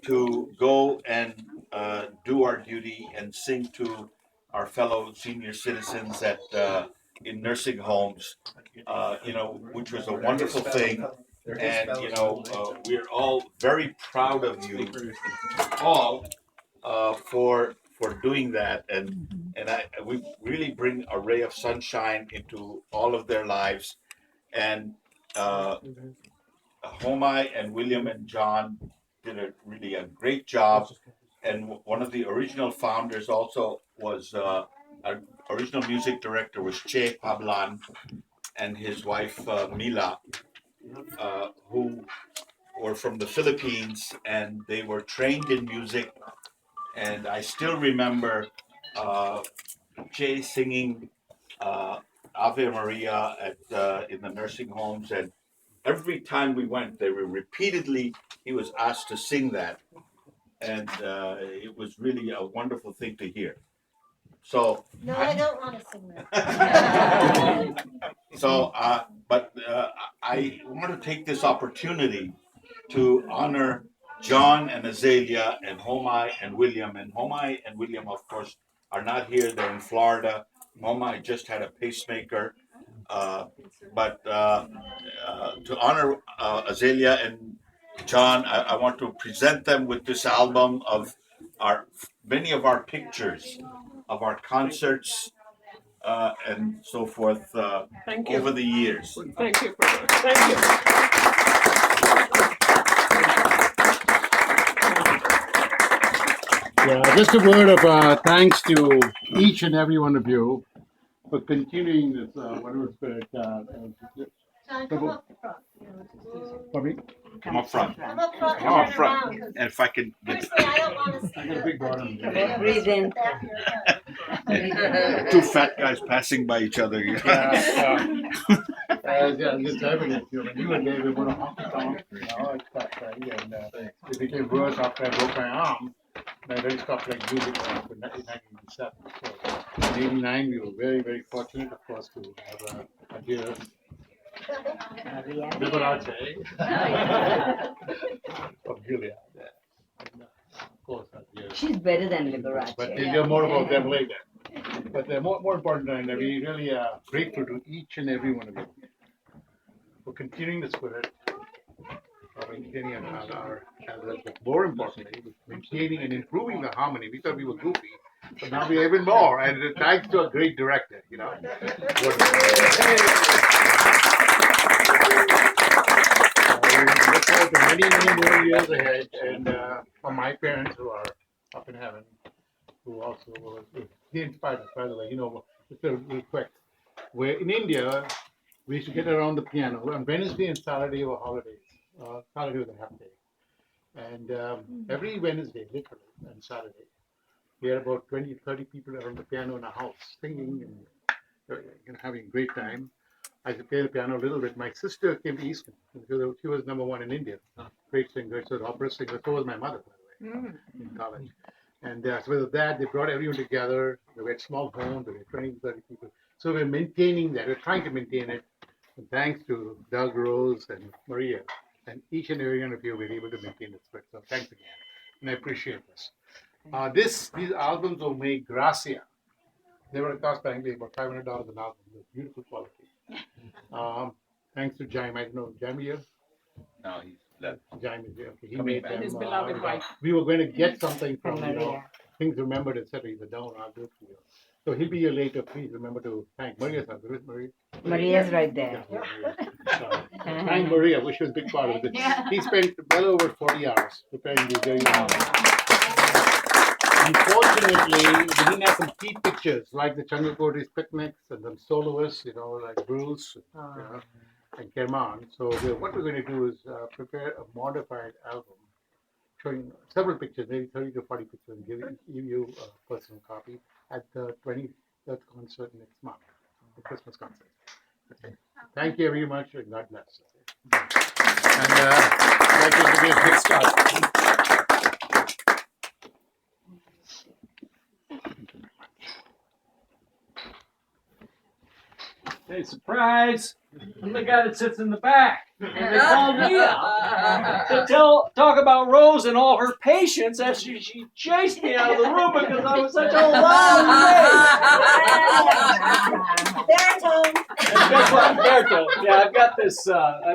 to go and do our duty and sing to our fellow senior citizens at in nursing homes, which was a wonderful thing. And we're all very proud of you all for doing that, and we really bring a ray of sunshine into all of their lives. And Homai and William and John did a great job. And one of the original founders also was our original music director was Che Pablan and his wife Mila, who were from the Philippines, and they were trained in music. And I still remember Che singing Ave Maria in the nursing homes, and every time we went, he was asked to sing that, and it was really a wonderful thing to hear. So no, I don't want to sing that. but I want to take this opportunity to honor John and Azalea and Homai and William. And Homai and William, of course, are not here. They're in Florida. Homai just had a pacemaker. But to honor Azalea and John, I want to present them with this album of many of our pictures of our concerts and so forth over the years. Thank you. Thank you. Yeah, just a word of thanks to each and every one of you for continuing this wonderful spirit. John, come up front. For me, Come up front. Come up front. Come up and turn front. around, And if I can get Personally, I don't want to see I got a big bottom. Breathe in. back of your head. two fat guys passing by each other. Yeah, just having it. When you were there, we were going to honky tonk. It's that thing, and it became worse after I broke my arm. And I really stopped like music in 1987. So in '89, we were very, very fortunate, of course, to have a dear Liberace of Gilead. And, of course, She's better than Liberace. but we'll hear more about them later. But more important than that, we really are grateful to each and every one of you for continuing the spirit, for maintaining our but more importantly, maintaining and improving the harmony. We thought we were goofy, but now we are even more. And thanks to a great director, We look forward to many, many more years ahead. And for my parents who are up in heaven, who also they inspired us, by the way, just a little quick. Where in India, we used to get around the piano. On Wednesday and Saturday were holidays. Saturday was a half day. And every Wednesday, literally, and Saturday, we had about 20, 30 people around the piano in our house, singing and having a great time. I could play the piano a little bit. My sister came to Eastern. She was number one in India. Great singer, so opera singer. So was my mother, by the way, in college. And so with that, they brought everyone together. We had small homes. There were 20, 30 people. So we're maintaining that. We're trying to maintain it. And thanks to Doug, Rose, and Maria, and each and every one of you, we're able to maintain the spirit. So thanks again. And I appreciate this. These albums were made gracia. They were cost frankly about $500 an album. They're beautiful quality. Thanks to Jaime. I don't know, Jaime here? No, he's left. Jaime is here. Okay, he made them. His beloved wife. We were going to get something from, Maria. things remembered, etc. He's a down, I'll do it for you. So he'll be here later. Please remember to thank Maria. Where is Maria? Maria's right there. Thank Maria, which was a big part of it. He spent well over 40 hours preparing this very album. Unfortunately, we didn't have some key pictures like the Chandrakoti's picnics and some soloists, like Bruce and Kerman. So what we're going to do is prepare a modified album showing several pictures, maybe 30 to 40 pictures, and give you a personal copy at the 23rd concert next month, the Christmas concert. Okay. Thank you very much, and God bless. And I'd like to give you a big start. Hey, surprise! I'm the guy that sits in the back. They called me up. to talk about Rose and all her patience as she chased me out of the room because I was such a loud Baritone. And guess what? Baritone. Yeah, I've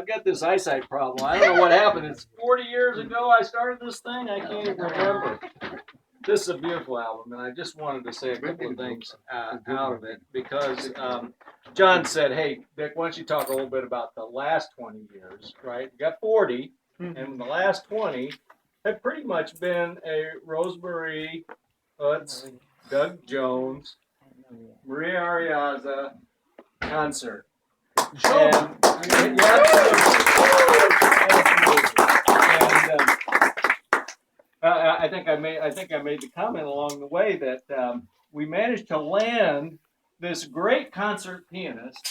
got this eyesight problem. I don't know what happened. It's 40 years ago I started this thing. I can't even remember. This is a beautiful album, and I just wanted to say a couple of things out of it because John said, "Hey, Dick, why don't you talk a little bit about the last 20 years, right? You got 40, and the last 20 have pretty much been a Rosemary Utz, Doug Jones, Maria Ariaza concert. And, I think I made the comment along the way that we managed to land this great concert pianist,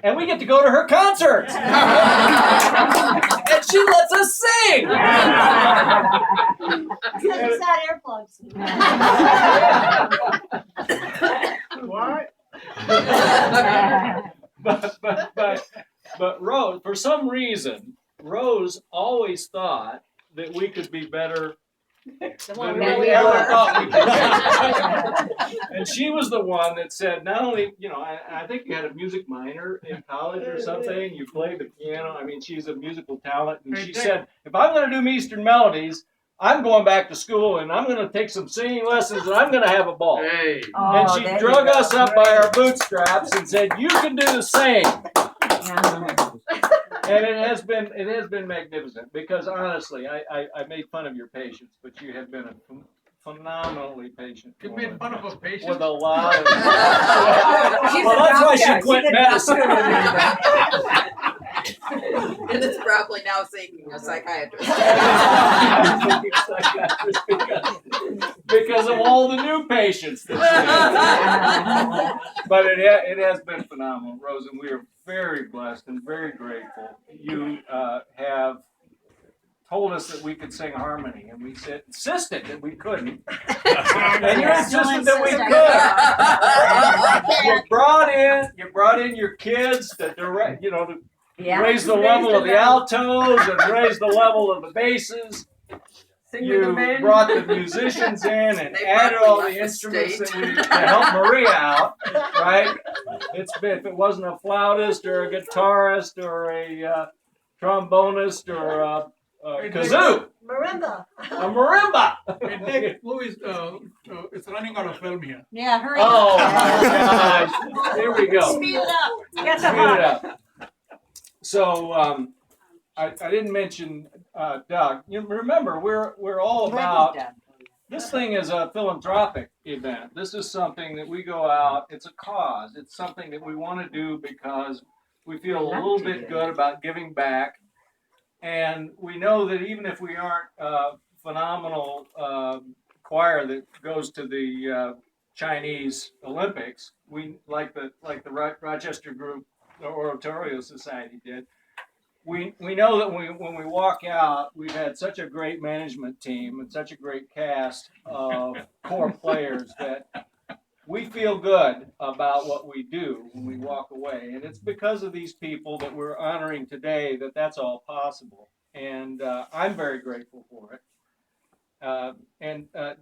and we get to go to her concerts, and she lets us sing. Because it's not earplugs. What? But Rose, for some reason, Rose always thought that we could be better than we ever thought we could be. And she was the one that said, not only, I think you had a music minor in college or something, you played the piano. I mean, she's a musical talent. And she said, if I'm going to do Eastern Melodies, I'm going back to school and I'm going to take some singing lessons and I'm going to have a ball. Hey. And she drug us up by our bootstraps and said, you can do the same. And it has been magnificent because honestly, I made fun of your patience, but you have been a phenomenally patient You woman made fun of her patience? with a lot of. Well, that's why she quit medicine. And it's probably now seeking a psychiatrist. because of all the new patients that she has. But it has been phenomenal, Rose, and we are very blessed and very grateful. You have told us that we could sing harmony, and we insisted that we couldn't. And you insisted that we could. You brought in your kids to direct, to raise the level of the altos and raise the level of the basses. You brought the musicians in and added all the instruments to help Maria out, right? If it wasn't a flautist or a guitarist or a trombonist or a kazoo, Marimba. a marimba. And Dick, who is it's running out of film here. Yeah, hurry Oh up. my gosh! Here we go. Speed it up. Get Speed the it heart. up. So I didn't mention Doug. You remember we're all about. This thing is a philanthropic event. This is something that we go out. It's a cause. It's something that we want to do because we feel a little bit good about giving back. And we know that even if we aren't a phenomenal choir that goes to the Chinese Olympics, we like the Rochester group, the Oratorio Society did. We know that when we walk out, we've had such a great management team and such a great cast of core players that we feel good about what we do when we walk away. And it's because of these people that we're honoring today that's all possible. And I'm very grateful for it.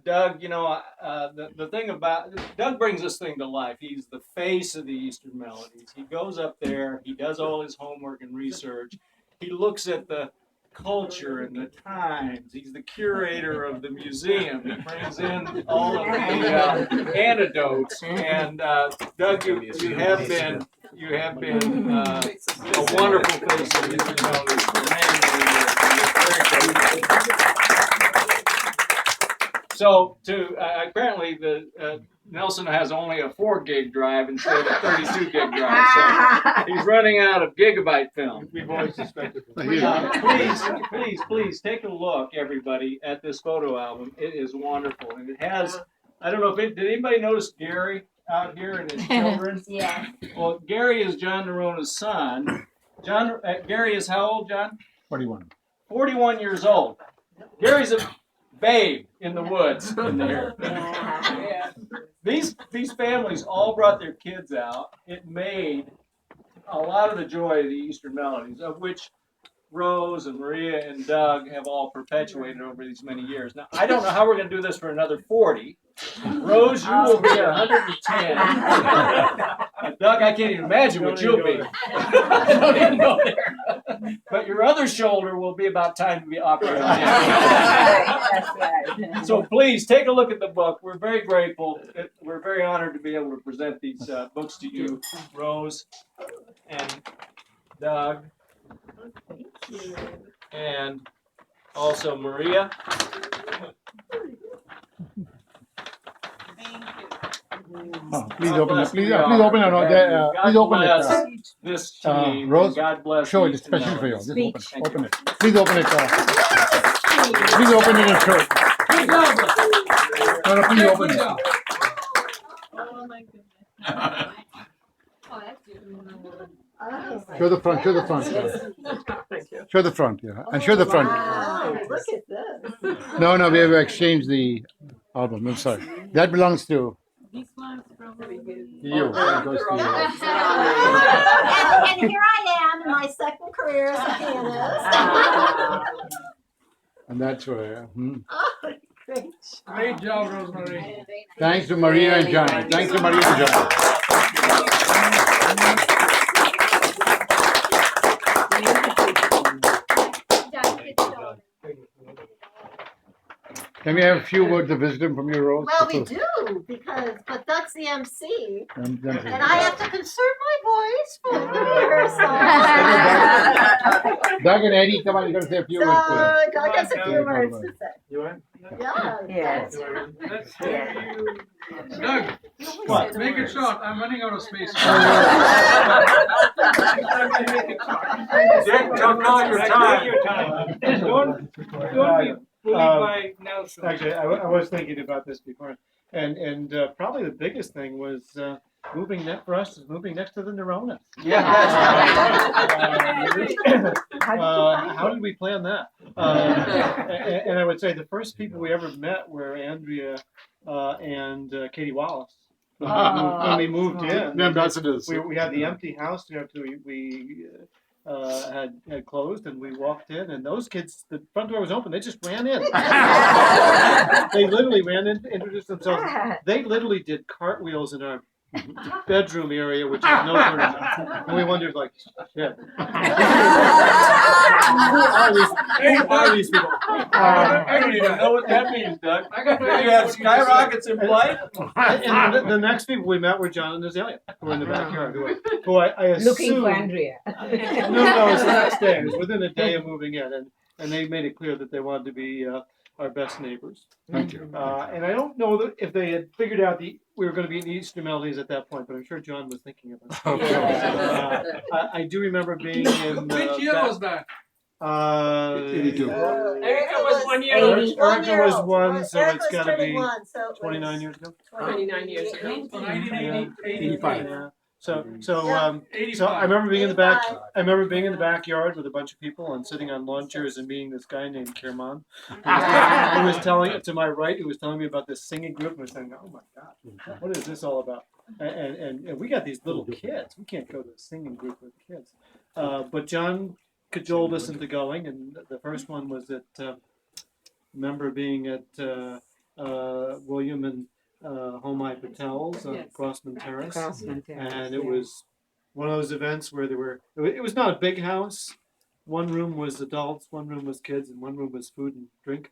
Doug, the thing about Doug brings this thing to life. He's the face of the Eastern Melodies. He goes up there, he does all his homework and research. He looks at the culture and the times. He's the curator of the museum. He brings in all of the anecdotes. And Doug, you have been a wonderful face of the Eastern Melodies for many, many years. We're very grateful. So apparently the Nelson has only a 4 gig drive instead of a 32 gig drive. So he's running out of gigabyte film. We've always suspected. Please take a look, everybody, at this photo album. It is wonderful, and it has. I don't know did anybody notice Gary out here and his children? Yeah. Well, Gary is John Norona's son. Gary is how old, John? 41. 41 years old. Gary's a babe in the woods in there. These families all brought their kids out. It made a lot of the joy of the Eastern Melodies, of which Rose and Maria and Doug have all perpetuated over these many years. Now, I don't know how we're going to do this for another 40. Rose, you will be 110. Doug, I can't even imagine what you'll be. I don't even know there. But your other shoulder will be about time to be operated. That's right. So please take a look at the book. We're very grateful. We're very honored to be able to present these books to you, Rose and Doug, and also Maria. Please God open bless it. Please, the please open it. honor of having you. Please open it. God bless this team. Rose, God bless show it. It's Eastern especially for you. Just Melodies. open it. Please open it. Please open it and show it. No, please open it. Oh my goodness. Show the front. Show the front. Show the front. Yeah, and show the front. Wow, look at this. No, we have exchanged the album. I'm sorry. That belongs to This one's probably you. That goes to you. And here I am in my second career as a pianist. And that's where. Oh, great. Great job, Rosemary. Thanks to Maria and John. Thanks to Maria and John. Can we have a few words of wisdom from you, Rose? Well, we do, but that's the MC, and I have to conserve my voice for the rehearsal. Doug and Eddie, come on, you're going to say a few So, words. I guess a few words to say. You want? Yeah. Yes. Let's hear you. Doug, What? make it short. I'm running out of space. Dick, don't call your time. Don't be bullied by Nelson. Actually, I was thinking about this before, and probably the biggest thing was moving for us is moving next to the Neronas. Yeah. How did we plan that? And I would say the first people we ever met were Andrea and Katie Wallace. When we moved in, The ambassadors. we had the empty house we had closed, and we walked in, and those kids, the front door was open. They just ran in. They literally ran in, introduced themselves. They literally did cartwheels in our bedroom area, which had no furniture, and we wondered, like, shit. Who are these people? I don't even know what that means, Doug. Do you have skyrockets in flight? And the next people we met were John and Azalea, who were in the backyard, who I assumed. Looking for Andrea. No, it was the next day. It was within a day of moving in, and they made it clear that they wanted to be our best neighbors. Thank you. And I don't know if they had figured out we were going to be in Eastern Melodies at that point, but I'm sure John was thinking of us. I do remember being in. Which year was that? 82. Erica was 1 year old. Erica was one, so Erica it's was got to turning be one, so it was 29 years ago. 29 years ago. 1985. Yeah. So I remember being in the back. I remember being in the backyard with a bunch of people and sitting on lawn chairs and meeting this guy named Kirman, who was telling to my right, who was telling me about this singing group, and was saying, "Oh my God, what is this all about?" And we got these little kids. We can't go to a singing group with kids. But John cajoled us into going, and the first one was at. Remember being at William and Homai Patel's on Crossman Terrace. And it was one of those events where it was not a big house. One room was adults, one room was kids, and one room was food and drink.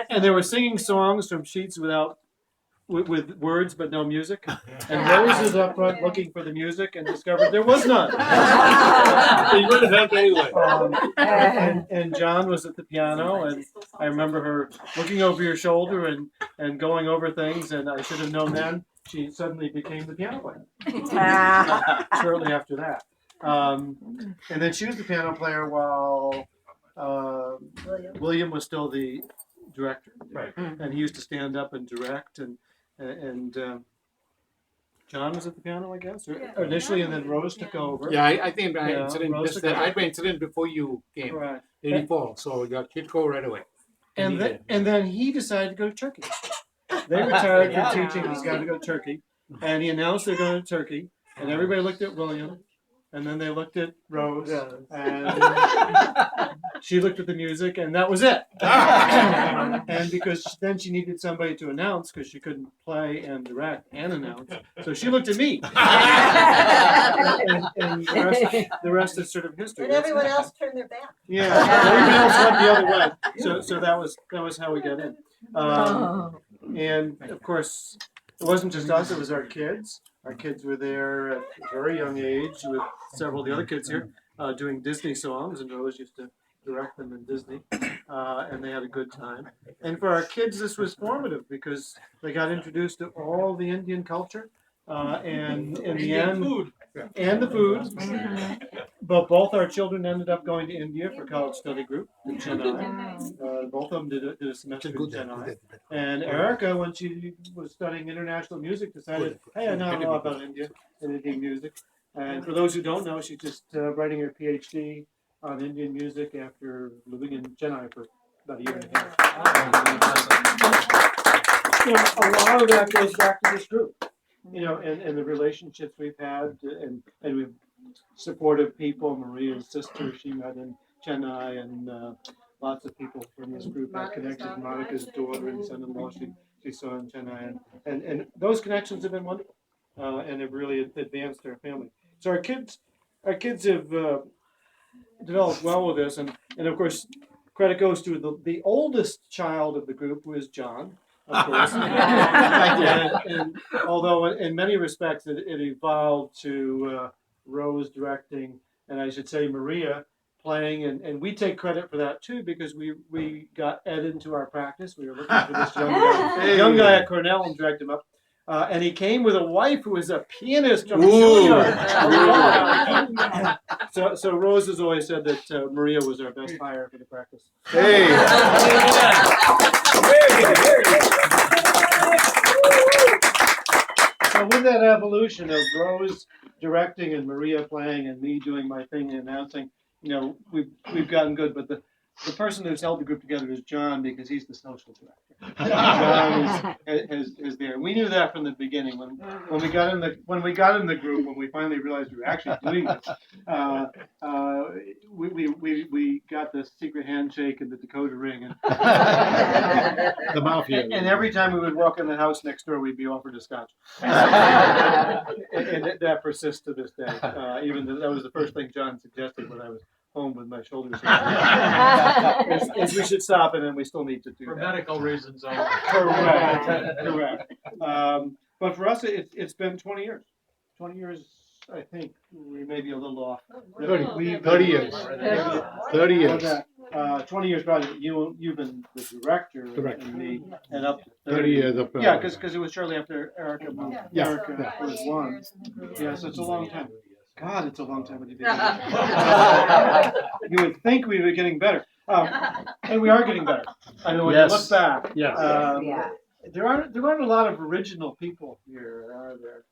And they were singing songs from sheets with words but no music. And Rose is up front looking for the music and discovered there was none. You would have had anyway. And John was at the piano, and I remember her looking over your shoulder and going over things, and I should have known then she suddenly became the piano player shortly after that. And then she was the piano player while William was still the director. Right. And he used to stand up and direct, and John was at the piano, I guess, or initially, and then Rose took over. Yeah, I think my Yeah, incident, Rose just took that over. I had my incident before you came, Right. 84, so your kid go right away. And then he decided to go to Turkey. They retired from teaching. He's got to go to Turkey, and he announced they're going to Turkey. And everybody looked at William, and then they looked at Rose, and she looked at the music, and that was it. And because then she needed somebody to announce, because she couldn't play and direct and announce, so she looked at me. And the rest is sort of history. And everyone else turned their back. Yeah, everyone else went the other way. So that was how we got in. And of course, it wasn't just us; it was our kids. Our kids were there at a very young age with several of the other kids here doing Disney songs, and Rose used to direct them in Disney, and they had a good time. And for our kids, this was formative because they got introduced to all the Indian culture, and in the end, and the food. But both our children ended up going to India for college study group in Chennai. Both of them did a semester in Chennai. And Erica, when she was studying international music, decided, hey, I know a lot about India and Indian music. And for those who don't know, she's just writing her PhD on Indian music after living in Chennai for about a year and a half. So a lot of that goes back to this group, and the relationships we've had, and we've supportive people. Maria's sister, she met in Chennai, and lots of people from this group had connections. Monica's daughter and son-in-law, she saw in Chennai, and those connections have been wonderful, and have really advanced our family. So our kids have developed well with this, and of course, credit goes to the oldest child of the group, who is John, of course. and although in many respects it evolved to Rose directing, and I should say Maria playing, and we take credit for that too, because we got Ed into our practice. We were looking for this young guy at Cornell and dragged him up. And he came with a wife who was a pianist from Juilliard. So Rose has always said that Maria was our best hire for the practice. Hey. So with that evolution of Rose directing and Maria playing and me doing my thing and announcing, we've gotten good. But the person who's held the group together is John, because he's the social director. John is there. We knew that from the beginning when we got in the group, when we finally realized we were actually doing this. We got the secret handshake and the Dakota ring, and The mafia. and every time we would walk in the house next door, we'd be offered a scotch. and that persists to this day. Even though that was the first thing John suggested when I was home with my shoulders. Is we should stop it, and we still need to do For that. medical reasons only. Correct. But for us, it's been 20 years. 20 years, I think. We may be a little off. 30 years. 30 years. 20 years probably. You've been the director and me, and up to 30 years of. Yeah, because it was shortly after Erica moved. Yeah. Erica was one. Yeah, so it's a long time. God, it's a long time. You would think we were getting better, and we are getting better. I mean, when you look back, there aren't a lot of original people here, are there?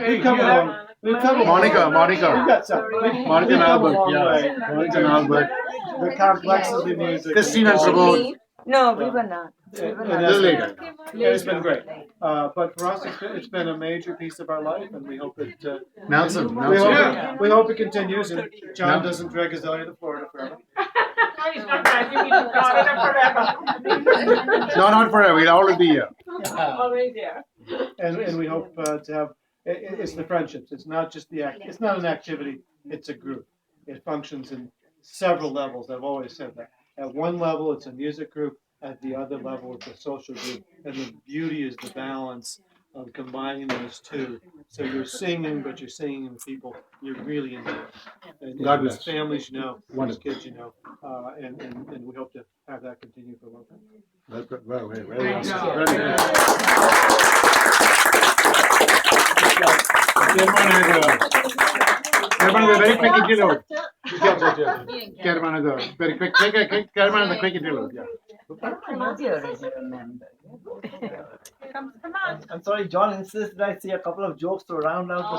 We've come along. Monica. We've got some. Monica and Albert. Yeah. Monica and Albert. The complexity of music. Christina and Sabone. No, we were not. And it's been great. But for us, it's been a major piece of our life, and we hope it. Nelson. We hope it continues, and John doesn't drag his Elliot to Florida forever. He's not dragging me to Florida forever. No, not forever. We'll always be here. Always there. And we hope to have. It's the friendships. It's not just the act. It's not an activity. It's a group. It functions in several levels. I've always said that. At one level, it's a music group. At the other level, it's a social group. And the beauty is the balance of combining those two. So you're singing, but you're singing with people you're really into. And God bless. Families, as Wonderful. kids, and we hope to have that continue for a long time. Very very quick interlude. Kerman is a very quick. Kerman is a quick interlude. Yeah. Come on. I'm sorry, John insists that I say a couple of jokes to round out the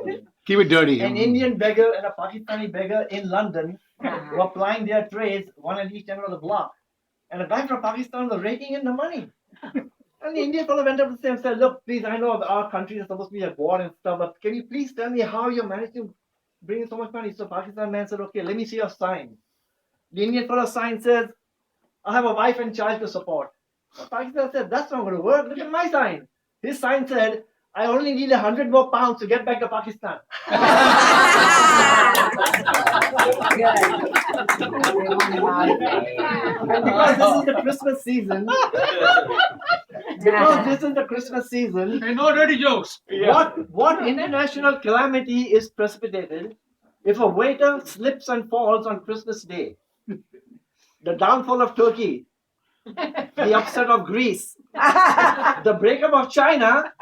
speeches. Keep it dirty. An Indian beggar and a Pakistani beggar in London were plying their trades, one at each end of the block. And a guy from Pakistan was raking in the money. And the Indian fellow went up to him and said, look, please, I know our country is supposed to be at war and stuff, but can you please tell me how you managed to bring in so much money? So Pakistan man said, okay, let me see your sign. The Indian fellow sign says, I have a wife and child to support. So Pakistan said, that's not going to work. Look at my sign. His sign said, I only need 100 more pounds to get back to Pakistan. And because this is the Christmas season, Hey, no dirty jokes. what international calamity is precipitated if a waiter slips and falls on Christmas Day? The downfall of Turkey, the upset of Greece, the breakup of China,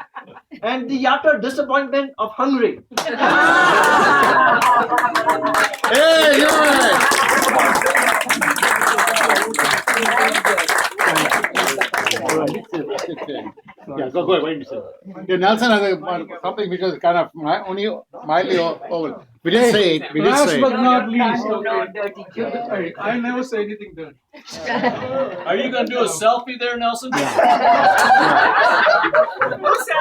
and the utter disappointment of Hungary. Hey, you're right. Yeah, go ahead. What did you say? Yeah, Nelson has something which is kind of only mildly over. We didn't say it. We didn't Last say but it. not least, No okay. dirty jokes. I never say anything dirty. Are you gonna do a selfie there, Nelson?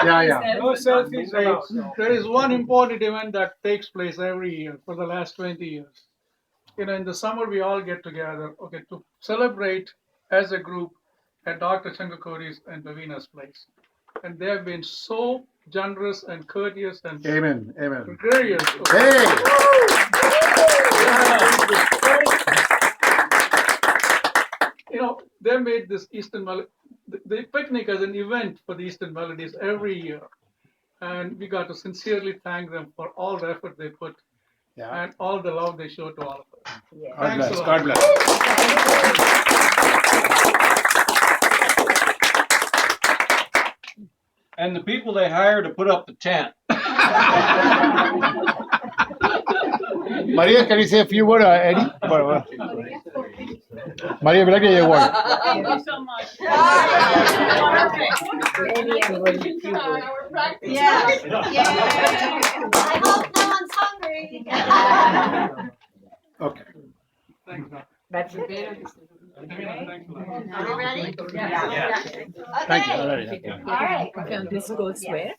Yeah. No selfies. There is one important event that takes place every year for the last 20 years. In the summer we all get together, okay, to celebrate as a group at Dr. Changakoti's and Bhavina's place. And they have been so generous and courteous and Amen. gregarious. Hey. They made this Eastern Melodies, the picnic as an event for the Eastern Melodies every year. And we got to sincerely thank them for all the effort they put and all the love they show to all of us. Thanks a lot. God bless. And the people they hire to put up the tent. Maria, can you say a few words, Eddie? Maria, would like to hear a word. Thank you so much. Yeah. I hope no one's hungry. Okay. Thanks, Doc. That's it. Thanks a lot. Are we ready? Yeah. Thank you. Okay. All right. All right. This goes where?